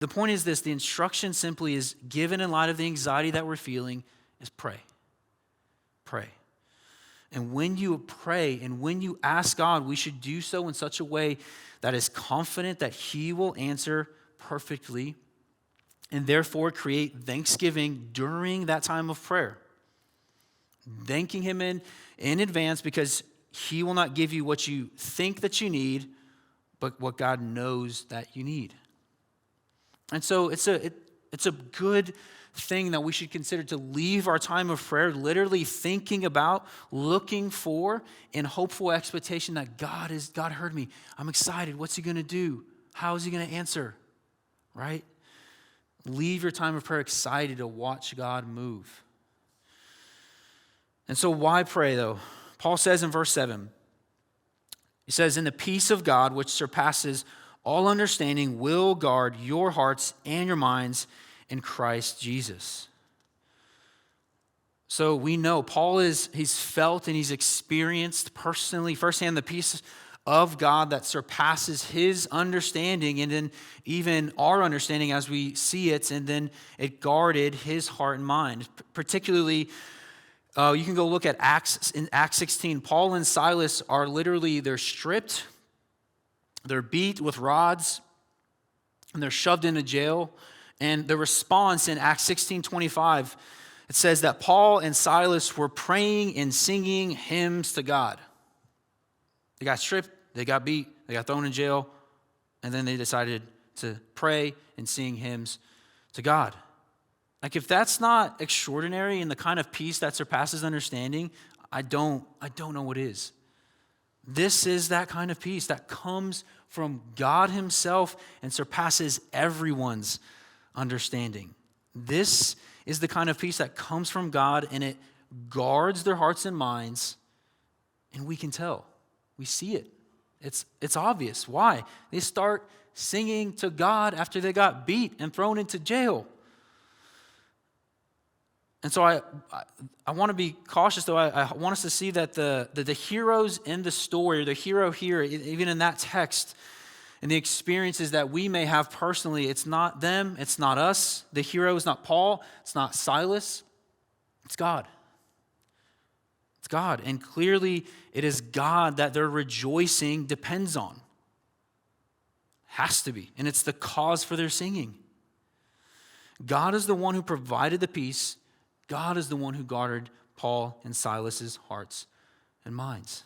The point is this: the instruction simply is given in light of the anxiety that we're feeling is pray. Pray. And when you pray and when you ask God, we should do so in such a way that is confident that he will answer perfectly, and therefore create thanksgiving during that time of prayer. Thanking him in advance, because he will not give you what you think that you need, but what God knows that you need. And so it's a good thing that we should consider to leave our time of prayer literally thinking about, looking for, in hopeful expectation that God heard me. I'm excited. What's he going to do? How is he going to answer? Right? Leave your time of prayer excited to watch God move. And so why pray though? Paul says in verse 7, he says, "In the peace of God, which surpasses all understanding, will guard your hearts and your minds in Christ Jesus." So we know he's felt and he's experienced personally, firsthand, the peace of God that surpasses his understanding, and then even our understanding as we see it, and then it guarded his heart and mind. Particularly, you can go look at Acts 16. Paul and Silas are they're stripped, they're beat with rods, and they're shoved into jail. And the response in Acts 16:25, it says that Paul and Silas were praying and singing hymns to God. They got stripped, they got beat, they got thrown in jail, and then they decided to pray and sing hymns to God. Like, if that's not extraordinary and the kind of peace that surpasses understanding, I don't know what is. This is that kind of peace that comes from God himself and surpasses everyone's understanding. This is the kind of peace that comes from God, and it guards their hearts and minds, and we can tell. We see it. It's obvious. Why? They start singing to God after they got beat and thrown into jail. And so I want to be cautious, though. I want us to see that the heroes in the story, or the hero here, even in that text, and the experiences that we may have personally, it's not them, it's not us. The hero is not Paul, it's not Silas, it's God. It's God. And clearly it is God that their rejoicing depends on. Has to be. And it's the cause for their singing. God is the one who provided the peace. God is the one who guarded Paul and Silas's hearts and minds.